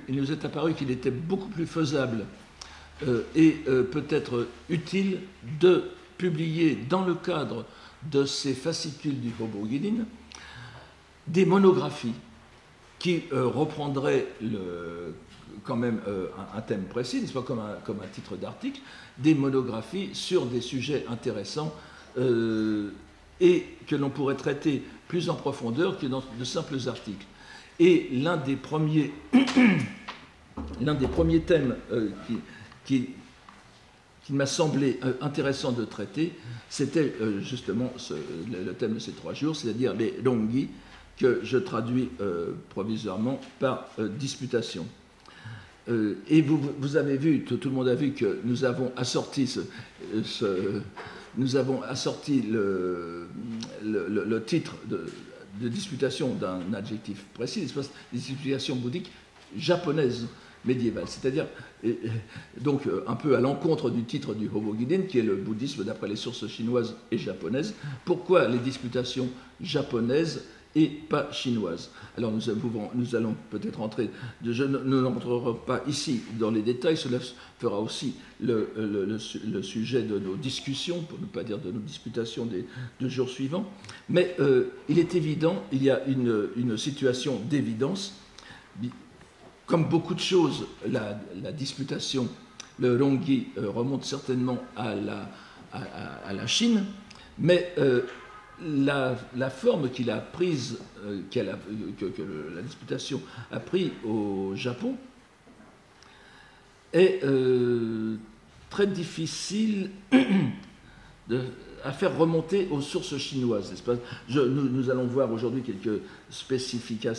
il nous est apparu qu'il était beaucoup plus faisable et peut-être utile de publier dans le cadre de ces fascicules du Hobo-Guilin des monographies qui reprendraient quand même un thème précis, n'est-ce pas, comme un titre d'article, des monographies sur des sujets intéressants et que l'on pourrait traiter plus en profondeur que dans de simples articles. Et l'un des premiers thèmes qui m'a semblé intéressant de traiter, c'était justement le thème de ces 3 jours, c'est-à-dire les longhi, que je traduis provisoirement par disputation. Et vous avez vu, tout le monde a vu que nous avons assorti le titre de disputation d'un adjectif précis, des disputations bouddhiques japonaises médiévales, c'est-à-dire donc un peu à l'encontre du titre du Hobo-Guilin, qui est le bouddhisme d'après les sources chinoises et japonaises. Pourquoi les disputations japonaises et pas chinoises? Alors nous allons peut-être entrer, je n'entrerai pas ici dans les détails, cela fera aussi le sujet de nos discussions, pour ne pas dire de nos disputations des 2 jours suivants, mais il est évident, il y a une situation d'évidence. Comme beaucoup de choses, la disputation, le longhi, remonte certainement à la Chine, mais la forme qu'il a prise, que la disputation a pris au Japon, est très difficile à faire remonter aux sources chinoises, n'est-ce pas? Nous allons voir aujourd'hui quelques spécificités,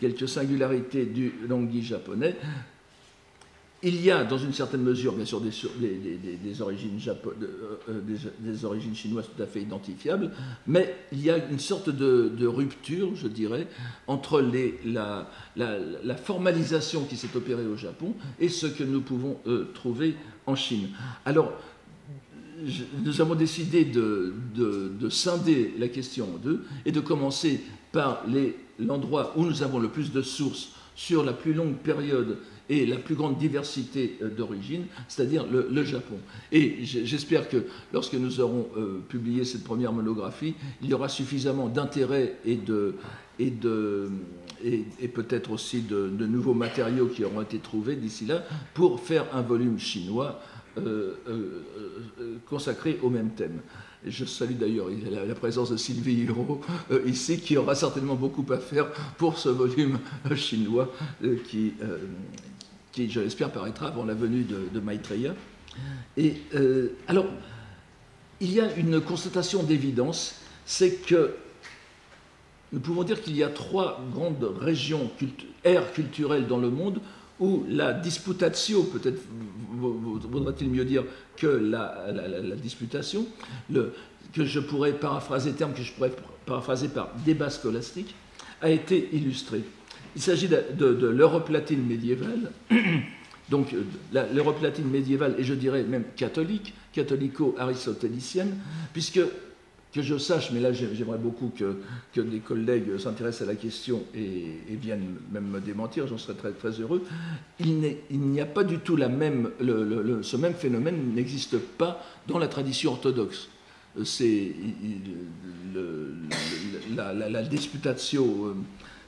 quelques singularités du longhi japonais. Il y a, dans une certaine mesure, bien sûr, des origines chinoises tout à fait identifiables, mais il y a une sorte de rupture, je dirais, entre la formalisation qui s'est opérée au Japon et ce que nous pouvons trouver en Chine. Alors, nous avons décidé de scinder la question en 2 et de commencer par l'endroit où nous avons le plus de sources sur la plus longue période et la plus grande diversité d'origine, c'est-à-dire le Japon. Et j'espère que lorsque nous aurons publié cette première monographie, il y aura suffisamment d'intérêt et peut-être aussi de nouveaux matériaux qui auront été trouvés d'ici là pour faire un volume chinois consacré au même thème. Et je salue d'ailleurs la présence de Sylvie Hiro ici, qui aura certainement beaucoup à faire pour ce volume chinois qui, je l'espère, paraîtra avant la venue de Maitreya. Et alors, il y a une constatation d'évidence, c'est que nous pouvons dire qu'il y a 3 grandes régions, aires culturelles dans le monde où la disputatio, peut-être vaudrait-il mieux dire que la disputation, que je pourrais paraphraser, terme que je pourrais paraphraser par débat scolastique, a été illustrée. Il s'agit de l'Europe latine médiévale, donc l'Europe latine médiévale, et je dirais même catholique, catholico-aristotélicienne, puisque, que je sache, mais là j'aimerais beaucoup que des collègues s'intéressent à la question et viennent même me démentir, j'en serais très, très heureux, il n'y a pas du tout ce même phénomène n'existe pas dans la tradition orthodoxe. C'est la disputatio,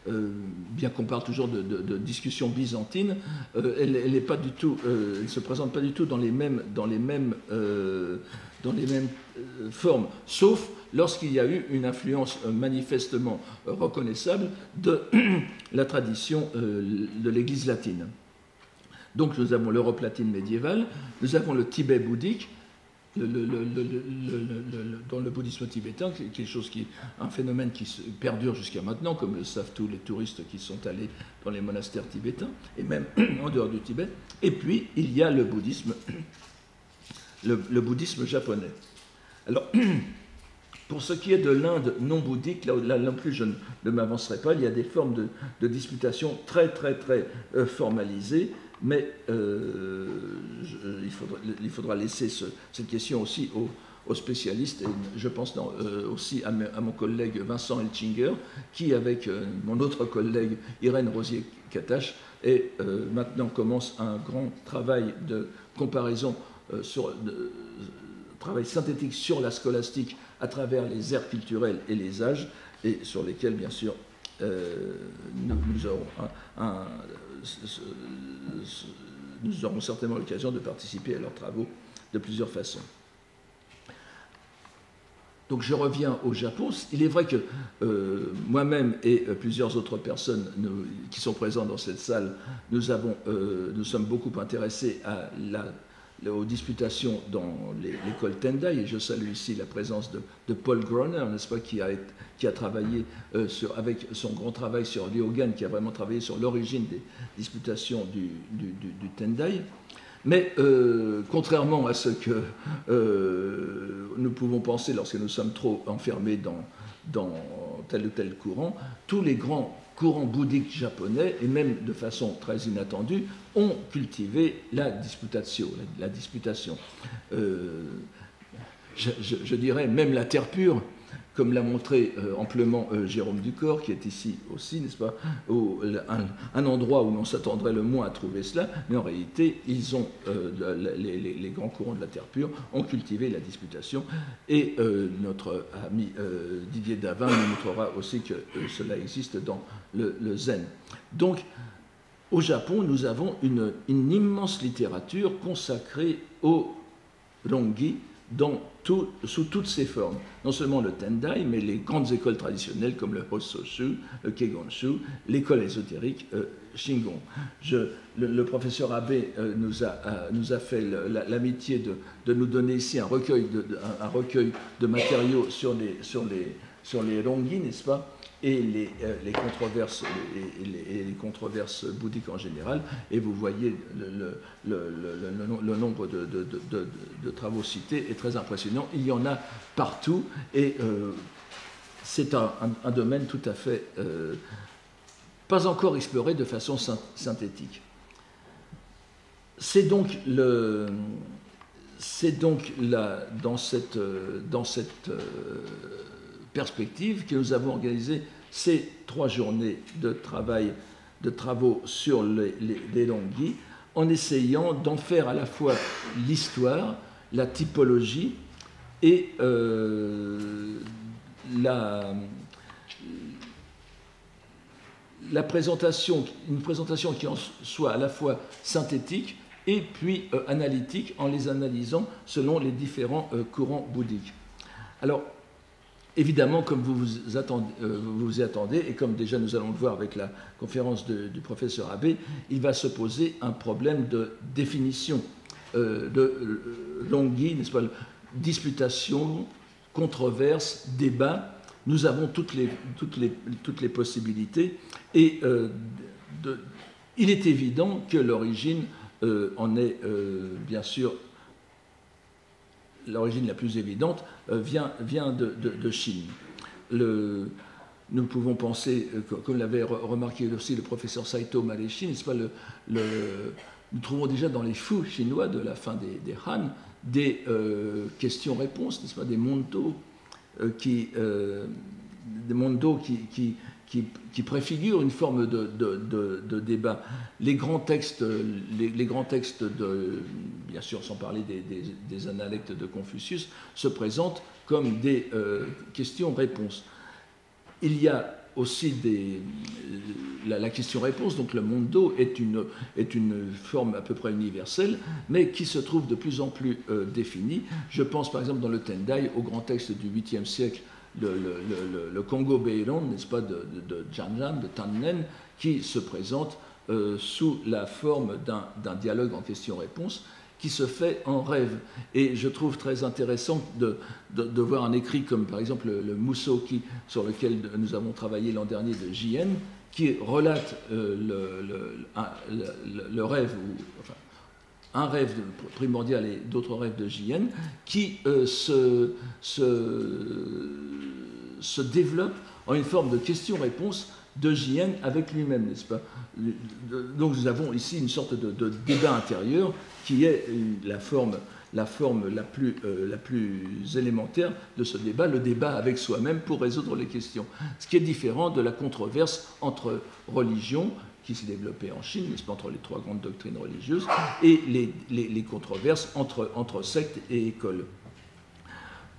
bien qu'on parle toujours de discussion byzantine, elle ne se présente pas du tout dans les mêmes formes, sauf lorsqu'il y a eu une influence manifestement reconnaissable de la tradition de l'Église latine. Donc nous avons l'Europe latine médiévale, nous avons le Tibet bouddhique, dans le bouddhisme tibétain, un phénomène qui perdure jusqu'à maintenant, comme le savent tous les touristes qui sont allés dans les monastères tibétains, et même en dehors du Tibet. Et puis, il y a le bouddhisme japonais. Alors, pour ce qui est de l'Inde non bouddhique, là non plus je ne m'avancerai pas, il y a des formes de disputation très, très, très formalisées, mais il faudra laisser cette question aussi aux spécialistes, et je pense aussi à mon collègue Vincent Elchinger, qui, avec mon autre collègue Irène Rosier-Catache, maintenant commence un grand travail de comparaison, travail synthétique sur la scolastique à travers les aires culturelles et les âges, et sur lesquels, bien sûr, nous aurons certainement l'occasion de participer à leurs travaux de plusieurs façons. Donc je reviens au Japon. Il est vrai que moi-même et plusieurs autres personnes qui sont présentes dans cette salle, nous sommes beaucoup intéressés aux disputations dans l'école Tendai, et je salue ici la présence de Paul Groner, n'est-ce pas, qui a travaillé avec son grand travail sur Ryogan, qui a vraiment travaillé sur l'origine des disputations du Tendai. Mais contrairement à ce que nous pouvons penser lorsque nous sommes trop enfermés dans tel ou tel courant, tous les grands courants bouddhiques japonais, et même de façon très inattendue, ont cultivé la disputation. Je dirais même la terre pure, comme l'a montré amplement Jérôme Ducor, qui est ici aussi, n'est-ce pas, un endroit où l'on s'attendrait le moins à trouver cela, mais en réalité, les grands courants de la terre pure ont cultivé la disputation, et notre ami Didier Davin nous montrera aussi que cela existe dans le zen. Donc, au Japon, nous avons une immense littérature consacrée au Rongi, sous toutes ses formes. Non seulement le Tendai, mais les grandes écoles traditionnelles comme le Hossoshu, le Keigonshu, l'école ésotérique Shingon. Le professeur Abe nous a fait l'amitié de nous donner ici un recueil de matériaux sur les Rongi, n'est-ce pas, et les controverses bouddhiques en général, et vous voyez le nombre de travaux cités est très impressionnant. Il y en a partout, et c'est un domaine tout à fait pas encore exploré de façon synthétique. C'est donc dans cette perspective que nous avons organisé ces 3 journées de travaux sur les Rongi, en essayant d'en faire à la fois l'histoire, la typologie et la présentation, une présentation qui en soit à la fois synthétique et puis analytique, en les analysant selon les différents courants bouddhiques. Alors, évidemment, comme vous vous y attendez, et comme déjà nous allons le voir avec la conférence du professeur Abe, il va se poser un problème de définition de Rongi, n'est-ce pas, disputation, controverse, débat. Nous avons toutes les possibilités, et il est évident que l'origine en est bien sûr. L'origine la plus évidente vient de Chine. Nous pouvons penser, comme l'avait remarqué aussi le professeur Saito Mareshi, n'est-ce pas, nous trouvons déjà dans les fous chinois de la fin des Han des questions-réponses, n'est-ce pas, des mondos qui préfigurent une forme de débat. Les grands textes, bien sûr sans parler des analectes de Confucius, se présentent comme des questions-réponses. Il y a aussi la question-réponse, donc le mondo est une forme à peu près universelle, mais qui se trouve de plus en plus définie. Je pense par exemple dans le Tendai au grand texte du 8e siècle, le Kongo Beiron, n'est-ce pas, de Janjan, de Tannen, qui se présente sous la forme d'un dialogue en question-réponse qui se fait en rêve. Et je trouve très intéressant de voir un écrit comme par exemple le Musoki, sur lequel nous avons travaillé l'an dernier, de Jien, qui relate le rêve, enfin, un rêve primordial et d'autres rêves de Jien, qui se développe en une forme de question-réponse de Jien avec lui-même, n'est-ce pas? Donc nous avons ici une sorte de débat intérieur qui est la forme la forme la plus élémentaire de ce débat, le débat avec soi-même pour résoudre les questions. Ce qui est différent de la controverse entre religions, qui s'est développée en Chine, n'est-ce pas, entre les trois grandes doctrines religieuses, et les controverses entre sectes et écoles.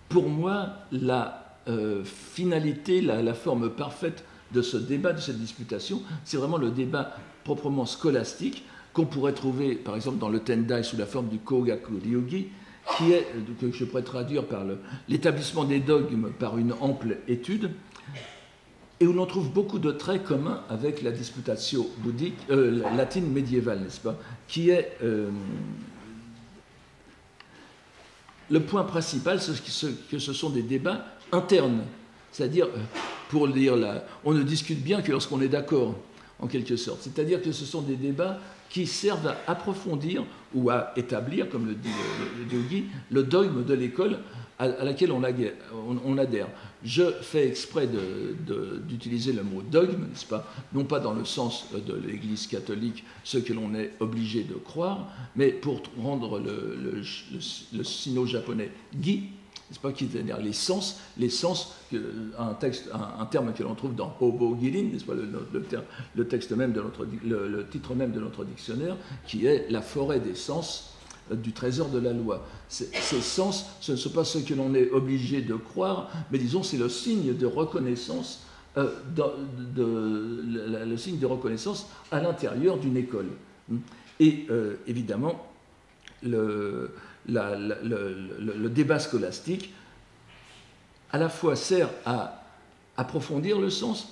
Pour moi, la finalité, la forme parfaite de ce débat, de cette disputation, c'est vraiment le débat proprement scolastique qu'on pourrait trouver, par exemple, dans le Tendai sous la forme du Kogaku Ryugi, qui est, que je pourrais traduire par l'établissement des dogmes par une ample étude, et où l'on trouve beaucoup de traits communs avec la disputatio bouddhique, latine médiévale, n'est-ce pas, qui est le point principal, c'est que ce sont des débats internes, c'est-à-dire, pour dire là, on ne discute bien que lorsqu'on est d'accord, en quelque sorte, c'est-à-dire que ce sont des débats qui servent à approfondir ou à établir, comme le dit le Ryugi, le dogme de l'école à laquelle on adhère. Je fais exprès d'utiliser le mot dogme, n'est-ce pas, non pas dans le sens de l'Église catholique, ce que l'on est obligé de croire, mais pour rendre le sino-japonais gi, n'est-ce pas, qui c'est-à-dire les sens, un terme que l'on trouve dans Hobo Gilin, n'est-ce pas, le texte même de le titre même de notre dictionnaire, qui est la forêt des sens du trésor de la loi. Ces sens, ce ne sont pas ce que l'on est obligé de croire, mais disons, c'est le signe de reconnaissance, le signe de reconnaissance à l'intérieur d'une école. Et évidemment, le débat scolastique à la fois sert à approfondir le sens,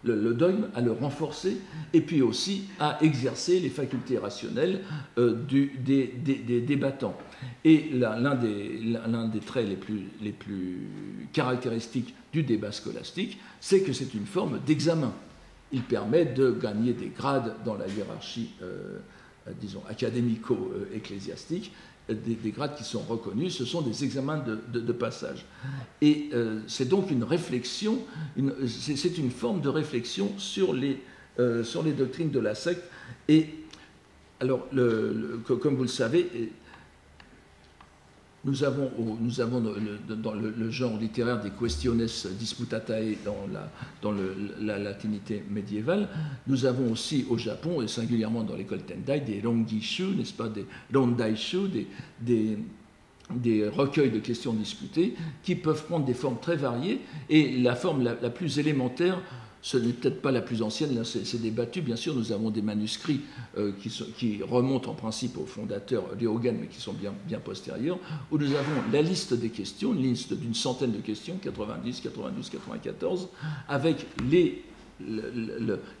le dogme, à le renforcer, et puis aussi à exercer les facultés rationnelles des débattants. Et l'un des traits les plus caractéristiques du débat scolastique, c'est que c'est une forme d'examen. Il permet de gagner des grades dans la hiérarchie, disons, académico-ecclésiastique, des grades qui sont reconnus, ce sont des examens de passage. Et c'est donc une réflexion, c'est une forme de réflexion sur les doctrines de la secte. Et alors, comme vous le savez, nous avons dans le genre littéraire des questiones disputatae dans la latinité médiévale. Nous avons aussi au Japon, et singulièrement dans l'école Tendai, des rongishu, n'est-ce pas, des rondaishu, des recueils de questions disputées qui peuvent prendre des formes très variées. Et la forme la plus élémentaire, ce n'est peut-être pas la plus ancienne, là c'est débattu, bien sûr, nous avons des manuscrits qui remontent en principe au fondateur Ryogen, mais qui sont bien postérieurs, où nous avons la liste des questions, une liste d'une centaine de questions, 90, 92, 94, avec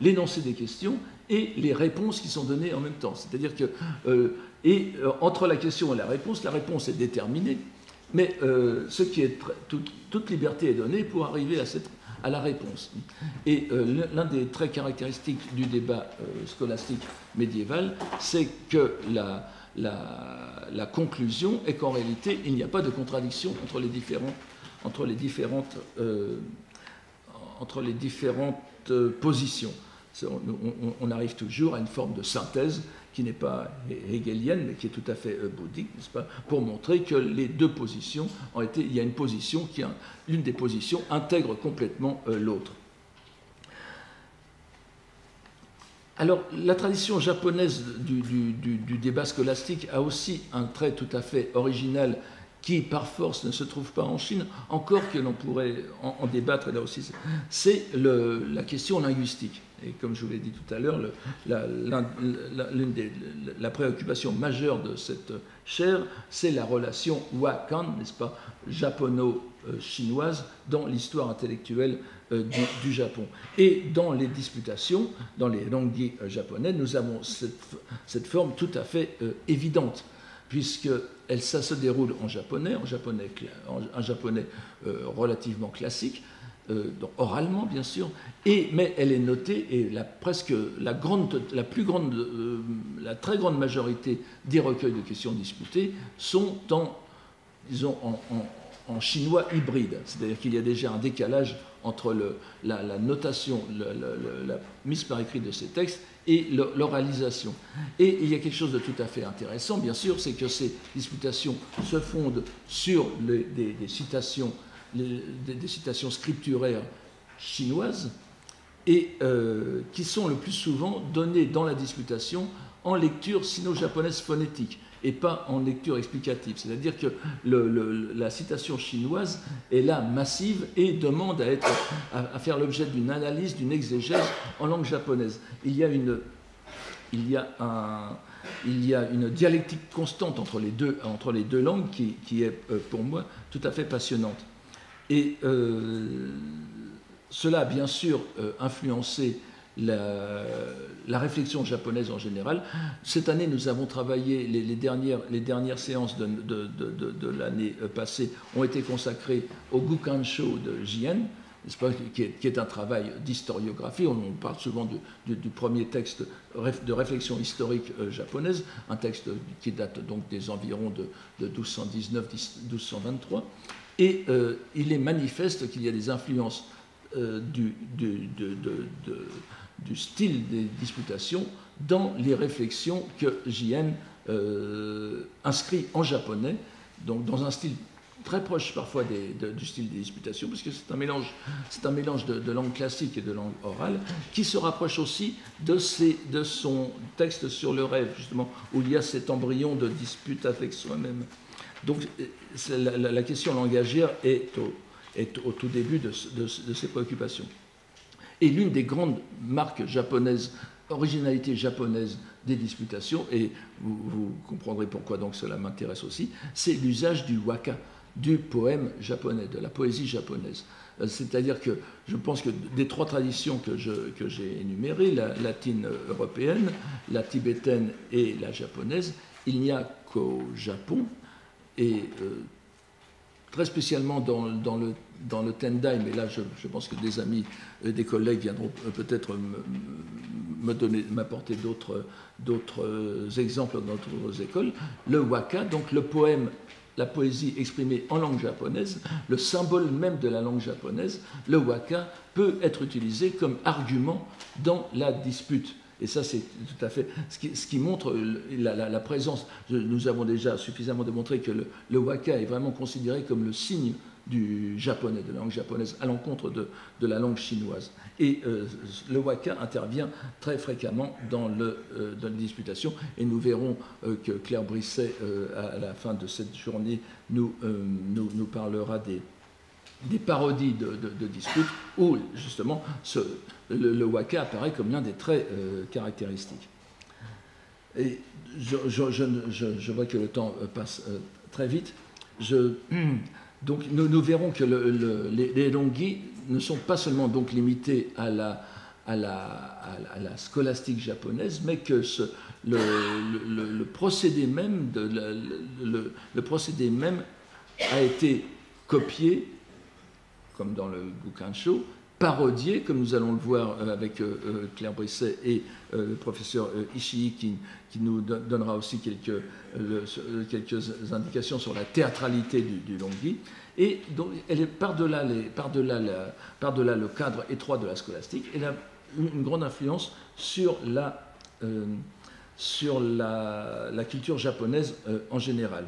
l'énoncé des questions et les réponses qui sont données en même temps. C'est-à-dire que, entre la question et la réponse est déterminée, mais toute liberté est donnée pour arriver à la réponse. Et l'un des traits caractéristiques du débat scolastique médiéval, c'est que la conclusion est qu'en réalité, il n'y a pas de contradiction entre les différentes positions. On arrive toujours à une forme de synthèse qui n'est pas hegelienne, mais qui est tout à fait bouddhique, n'est-ce pas, pour montrer que les deux positions il y a une position l'une des positions intègre complètement l'autre. Alors, la tradition japonaise du débat scolastique a aussi un trait tout à fait original qui, par force, ne se trouve pas en Chine, encore que l'on pourrait en débattre là aussi, c'est la question linguistique. Et comme je vous l'ai dit tout à l'heure, la préoccupation majeure de cette chaire, c'est la relation Wakan, n'est-ce pas, japono-chinoise, dans l'histoire intellectuelle du Japon. Et dans les disputations, dans les rongi japonais, nous avons cette forme tout à fait évidente, puisque ça se déroule en japonais relativement classique, donc oralement bien sûr, mais elle est notée, et la très grande majorité des recueils de questions disputées sont en chinois hybride, c'est-à-dire qu'il y a déjà un décalage entre la notation, la mise par écrit de ces textes et l'oralisation. Et il y a quelque chose de tout à fait intéressant, bien sûr, c'est que ces disputations se fondent sur des citations scripturaires chinoises et qui sont le plus souvent données dans la disputation en lecture sino-japonaise phonétique et pas en lecture explicative. C'est-à-dire que la citation chinoise est là massive et demande à faire l'objet d'une analyse, d'une exégèse en langue japonaise. Il y a une dialectique constante entre les deux langues qui est pour moi tout à fait passionnante. Et cela a bien sûr influencé la réflexion japonaise en général. Cette année, nous avons travaillé, les dernières séances de l'année passée ont été consacrées au Gukansho de Jien, qui est un travail d'historiographie. On parle souvent du premier texte de réflexion historique japonaise, un texte qui date donc des environs de 1219-1223. Et il est manifeste qu'il y a des influences du style des disputations dans les réflexions que Jien inscrit en japonais, donc dans un style très proche parfois du style des disputations, parce que c'est un mélange de langue classique et de langue orale, qui se rapproche aussi de son texte sur le rêve, justement, où il y a cet embryon de dispute avec soi-même. Donc la question langagière est au tout début de ses préoccupations. Et l'une des grandes marques japonaises, originalité japonaise des disputations, et vous comprendrez pourquoi donc cela m'intéresse aussi, c'est l'usage du waka, du poème japonais, de la poésie japonaise. C'est-à-dire que je pense que des trois traditions que j'ai énumérées, la latine européenne, la tibétaine et la japonaise, il n'y a qu'au Japon, et très spécialement dans le Tendai, mais là je pense que des amis, des collègues viendront peut-être m'apporter d'autres exemples dans d'autres écoles, le waka, donc le poème, la poésie exprimée en langue japonaise, le symbole même de la langue japonaise, le waka peut être utilisé comme argument dans la dispute. Et ça, c'est tout à fait ce qui montre la présence. Nous avons déjà suffisamment démontré que le waka est vraiment considéré comme le signe du japonais, de la langue japonaise, à l'encontre de la langue chinoise. Et le waka intervient très fréquemment dans les disputations. Et nous verrons que Claire Brisset, à la fin de cette journée, nous parlera des parodies de disputes où, justement, le waka apparaît comme l'un des traits caractéristiques. Et je vois que le temps passe très vite. Donc nous verrons que les rongi ne sont pas seulement donc limités à la scolastique japonaise, mais que le procédé même a été copié, comme dans le Gukansho, parodié, comme nous allons le voir avec Claire Brisset et le professeur Ishii, qui nous donnera aussi quelques indications sur la théâtralité du rongi. Et donc, elle est par-delà le cadre étroit de la scolastique, elle a une grande influence sur la culture japonaise en général.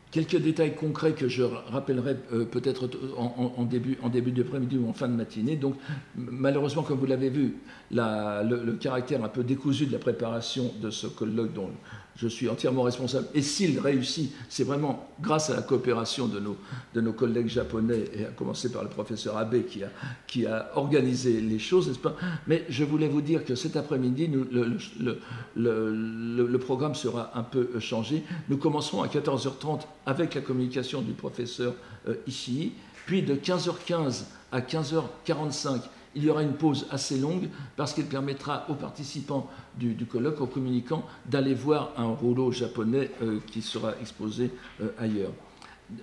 Quelques détails concrets que je rappellerai peut-être en début d'après-midi ou en fin de matinée. Donc, malheureusement, comme vous l'avez vu, le caractère un peu décousu de la préparation de ce colloque dont je suis entièrement responsable, et s'il réussit, c'est vraiment grâce à la coopération de nos collègues japonais, et à commencer par le professeur Abe qui a organisé les choses, n'est-ce pas? Mais je voulais vous dire que cet après-midi, le programme sera un peu changé. Nous commencerons à 14h30 avec la communication du professeur Ishii, puis de 15h15 à 15h45, il y aura une pause assez longue parce qu'elle permettra aux participants du colloque, aux communicants, d'aller voir un rouleau japonais qui sera exposé ailleurs.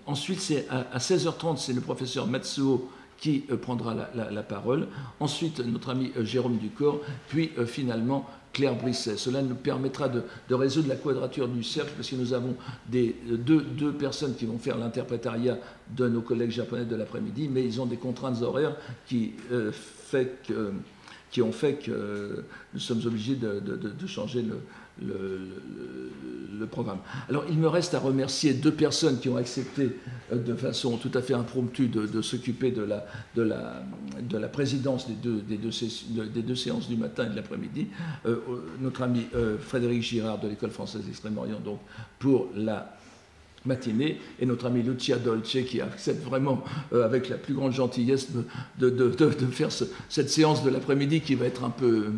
Ensuite, à 16h30, c'est le professeur Matsuo qui prendra la parole. Ensuite, notre ami Jérôme Ducor, puis finalement Claire Brisset. Cela nous permettra de résoudre la quadrature du cercle, parce que nous avons deux personnes qui vont faire l'interprétariat de nos collègues japonais de l'après-midi, mais ils ont des contraintes horaires qui ont fait que nous sommes obligés de changer le programme. Alors, il me reste à remercier 2 personnes qui ont accepté de façon tout à fait impromptue de s'occuper de la présidence des deux séances du matin et de l'après-midi. Notre ami Frédéric Girard de l'École française d'Extrême-Orient, donc, pour la matinée, et notre ami Lucia Dolce qui accepte vraiment avec la plus grande gentillesse de faire cette séance de l'après-midi qui va être un peu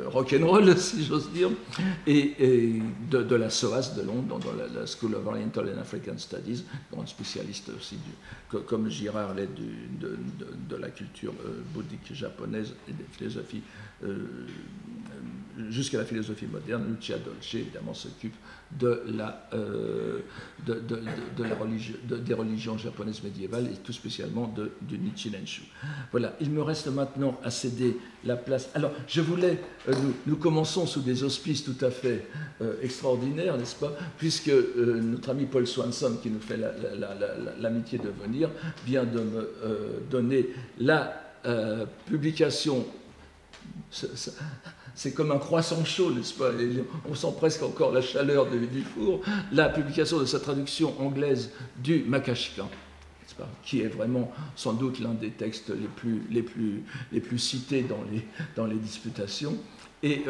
rock'n'roll, si j'ose dire, et de la SOAS de Londres, dans la School of Oriental and African Studies, grande spécialiste aussi, comme Girard l'est de la culture bouddhique japonaise et des philosophies jusqu'à la philosophie moderne. Lucia Dolce, évidemment, s'occupe des religions japonaises médiévales et tout spécialement du Nichiren-shu. Voilà, il me reste maintenant à céder la place. Alors, je voulais, nous commençons sous des auspices tout à fait extraordinaires, n'est-ce pas, puisque notre ami Paul Swanson, qui nous fait l'amitié de venir, vient de me donner la publication. C'est comme un croissant chaud, n'est-ce pas? On sent presque encore la chaleur du four. La publication de sa traduction anglaise du Makashikan, n'est-ce pas, qui est vraiment sans doute l'un des textes les plus cités dans les disputations. Et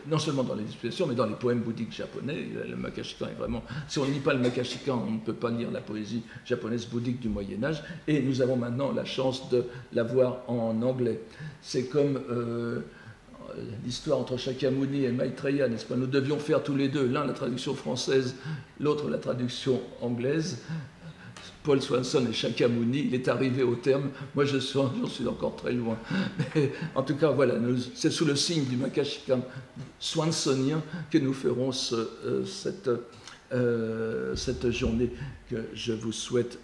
non seulement dans les disputations, mais dans les poèmes bouddhiques japonais. Le Makashikan est vraiment... Si on ne lit pas le Makashikan, on ne peut pas lire la poésie japonaise bouddhique du Moyen-Âge. Et nous avons maintenant la chance de l'avoir en anglais. C'est comme... l'histoire entre Shakyamuni et Maitreya, n'est-ce pas? Nous devions faire tous les deux, l'un la traduction française, l'autre la traduction anglaise. Paul Swanson et Shakyamuni, il est arrivé au terme. Moi, j'en suis encore très loin. Mais, en tout cas, voilà, c'est sous le signe du Makashikan swansonien que nous ferons cette journée que je vous souhaite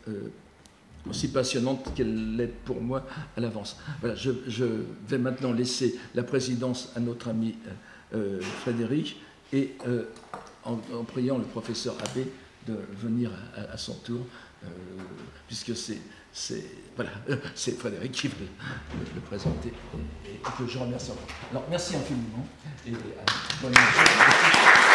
aussi passionnante qu'elle l'est pour moi à l'avance. Voilà, je vais maintenant laisser la présidence à notre ami Frédéric et en priant le professeur Abbé de venir à son tour, puisque c'est Frédéric qui va le présenter et que je remercie encore. Alors, merci infiniment et bonne journée.